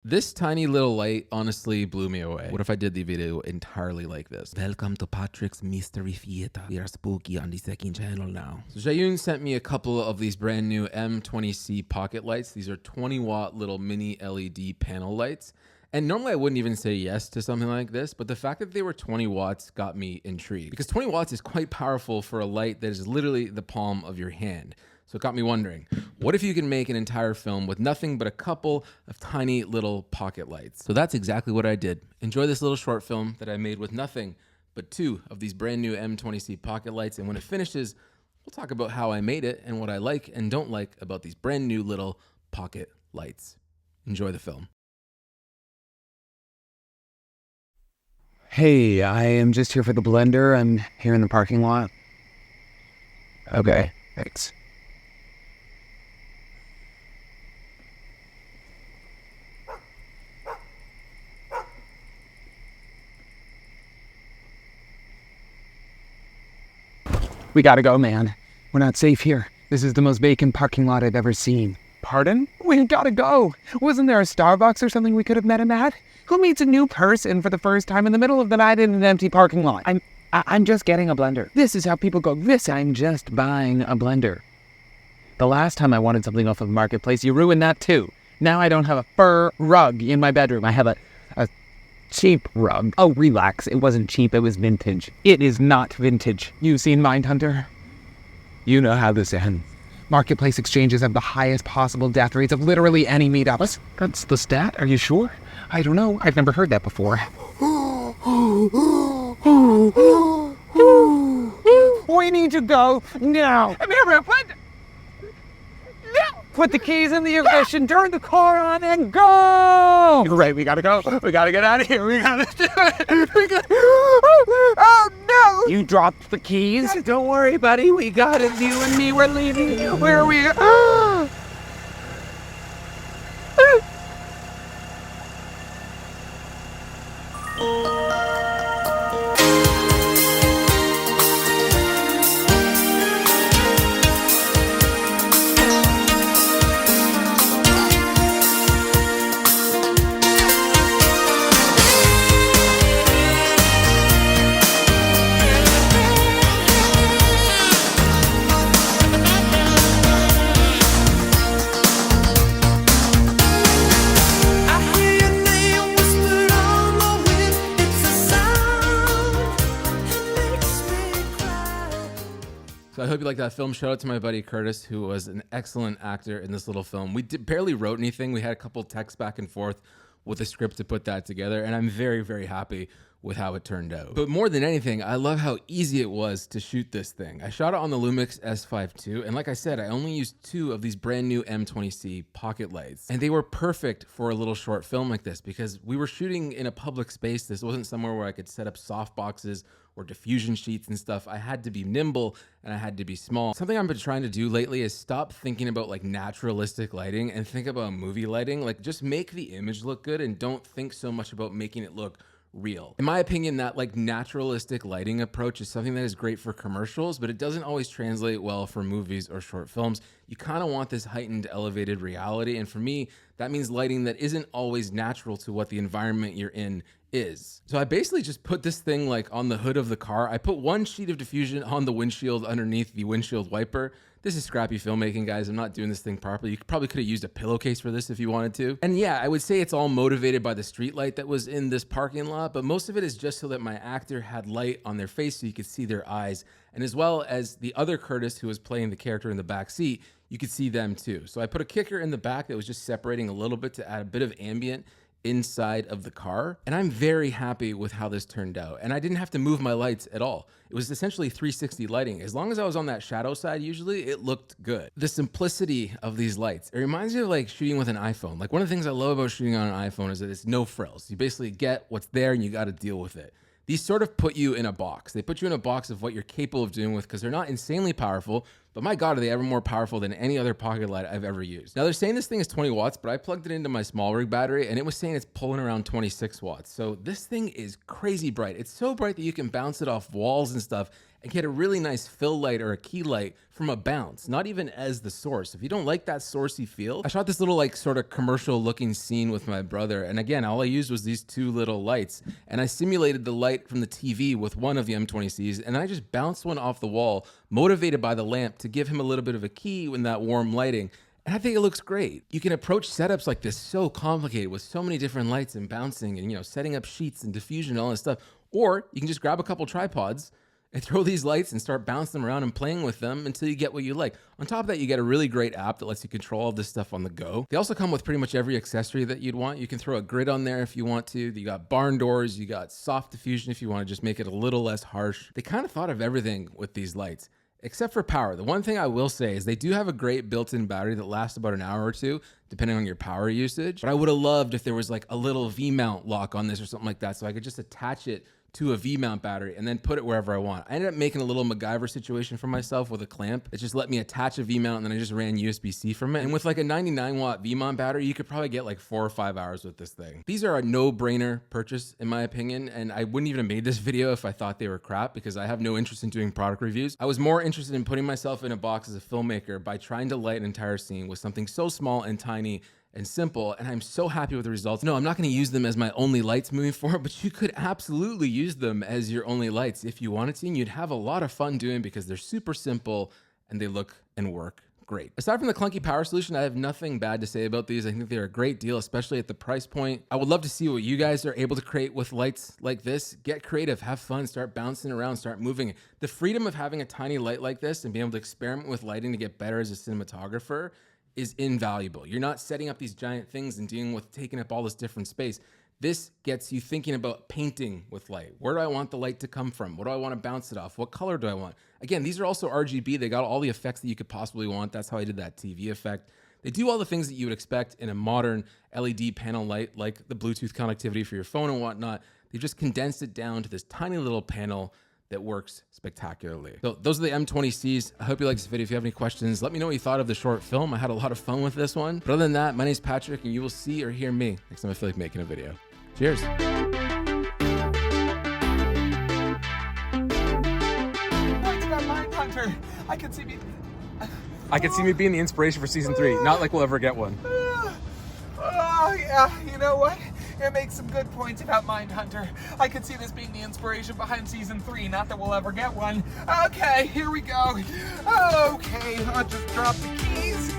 This tiny little light honestly blew me away. What if I did the video entirely like this? Welcome to Patrick's Mystery Theater. We are spooky on the second channel now. So ZHIYUN sent me a couple of these brand new M20C pocket lights. These are 20-watt little mini LED panel lights. And normally I wouldn't even say yes to something like this, but the fact that they were 20 watts got me intrigued. Because 20 watts is quite powerful for a light that is literally the palm of your hand. So it got me wondering, what if you can make an entire film with nothing but a couple of tiny little pocket lights? So that's exactly what I did. Enjoy this little short film that I made with nothing but 2 of these brand new M20C pocket lights. And when it finishes, we'll talk about how I made it and what I like and don't like about these brand new little pocket lights. Enjoy the film. Hey, I am just here for the blender. I'm here in the parking lot. Okay, thanks. We gotta go, man. We're not safe here. This is the most vacant parking lot I've ever seen. Pardon? We gotta go. Wasn't there a Starbucks or something we could have met him at? Who meets a new person for the first time in the middle of the night in an empty parking lot? I'm just getting a blender. This is how people go. I'm just buying a blender. The last time I wanted something off of Marketplace, you ruined that too. Now I don't have a fur rug in my bedroom. I have a cheap rug. Oh, relax. It wasn't cheap. It was vintage. It is not vintage. You've seen Mindhunter? You know how this ends. Marketplace exchanges have the highest possible death rates of literally any meetup. That's the stat? Are you sure? I don't know. I've never heard that before. We need to go now. Put the keys in the ignition, turn the car on, and go! You're right, we gotta go. We gotta get out of here. We gotta do it. Oh, no! You dropped the keys? Don't worry, buddy. We got it. You and me, we're leaving. Where are we? So I hope you like that film. Shout out to my buddy Curtis, who was an excellent actor in this little film. We barely wrote anything. We had a couple texts back and forth with a script to put that together, and I'm very, very happy with how it turned out. But more than anything, I love how easy it was to shoot this thing. I shot it on the Lumix S5 II, and like I said, I only used 2 of these brand new M20C pocket lights, and they were perfect for a little short film like this because we were shooting in a public space. This wasn't somewhere where I could set up soft boxes or diffusion sheets and stuff. I had to be nimble and I had to be small. Something I've been trying to do lately is stop thinking about like naturalistic lighting and think about movie lighting. Like just make the image look good and don't think so much about making it look real. In my opinion, that like naturalistic lighting approach is something that is great for commercials, but it doesn't always translate well for movies or short films. You kind of want this heightened, elevated reality. And for me, that means lighting that isn't always natural to what the environment you're in is. So I basically just put this thing like on the hood of the car. I put 1 sheet of diffusion on the windshield underneath the windshield wiper. This is scrappy filmmaking, guys. I'm not doing this thing properly. You probably could have used a pillowcase for this if you wanted to. And yeah, I would say it's all motivated by the street light that was in this parking lot, but most of it is just so that my actor had light on their face so you could see their eyes. And as well as the other Curtis who was playing the character in the back seat, you could see them too. So I put a kicker in the back that was just separating a little bit to add a bit of ambient inside of the car. And I'm very happy with how this turned out. And I didn't have to move my lights at all. It was essentially 360 lighting. As long as I was on that shadow side, usually it looked good. The simplicity of these lights, it reminds me of like shooting with an iPhone. Like one of the things I love about shooting on an iPhone is that it's no frills. You basically get what's there and you got to deal with it. These sort of put you in a box. They put you in a box of what you're capable of doing with because they're not insanely powerful, but my God, are they ever more powerful than any other pocket light I've ever used. Now they're saying this thing is 20 watts, but I plugged it into my small rig battery and it was saying it's pulling around 26 watts. So this thing is crazy bright. It's so bright that you can bounce it off walls and stuff and get a really nice fill light or a key light from a bounce, not even as the source. If you don't like that sourcey feel, I shot this little like sort of commercial looking scene with my brother. And again, all I used was these two little lights and I simulated the light from the TV with one of the M20Cs and I just bounced one off the wall, motivated by the lamp to give him a little bit of a key in that warm lighting. And I think it looks great. You can approach setups like this so complicated with so many different lights and bouncing and, setting up sheets and diffusion and all this stuff. Or you can just grab a couple tripods and throw these lights and start bouncing them around and playing with them until you get what you like. On top of that, you get a really great app that lets you control all this stuff on the go. They also come with pretty much every accessory that you'd want. You can throw a grid on there if you want to. You got barn doors, you got soft diffusion if you want to just make it a little less harsh. They kind of thought of everything with these lights, except for power. The one thing I will say is they do have a great built-in battery that lasts about an hour or two, depending on your power usage. But I would have loved if there was like a little V-mount lock on this or something like that, so I could just attach it to a V-mount battery and then put it wherever I want. I ended up making a little MacGyver situation for myself with a clamp. It just let me attach a V-mount and then I just ran USB-C from it. And with like a 99 watt V-mount battery, you could probably get like 4 or 5 hours with this thing. These are a no-brainer purchase in my opinion, and I wouldn't even have made this video if I thought they were crap because I have no interest in doing product reviews. I was more interested in putting myself in a box as a filmmaker by trying to light an entire scene with something so small and tiny and simple, and I'm so happy with the results. No, I'm not going to use them as my only lights moving forward, but you could absolutely use them as your only lights if you wanted to, and you'd have a lot of fun doing because they're super simple and they look and work great. Aside from the clunky power solution, I have nothing bad to say about these. I think they're a great deal, especially at the price point. I would love to see what you guys are able to create with lights like this. Get creative, have fun, start bouncing around, start moving. The freedom of having a tiny light like this and being able to experiment with lighting to get better as a cinematographer is invaluable. You're not setting up these giant things and dealing with taking up all this different space. This gets you thinking about painting with light. Where do I want the light to come from? What do I want to bounce it off? What color do I want? Again, these are also RGB. They got all the effects that you could possibly want. That's how I did that TV effect. They do all the things that you would expect in a modern LED panel light, like the Bluetooth connectivity for your phone and whatnot. They've just condensed it down to this tiny little panel that works spectacularly. So those are the M20Cs. I hope you liked this video. If you have any questions, let me know what you thought of the short film. I had a lot of fun with this one. But other than that, my name's Patrick, and you will see or hear me next time I feel like making a video. Cheers. What's about Mindhunter? I could see me being the inspiration for season 3. Not like we'll ever get one. Oh, yeah, you know what? It makes some good points about Mindhunter. I could see this being the inspiration behind season 3, not that we'll ever get one. Okay, here we go. Okay, I'll just drop the keys.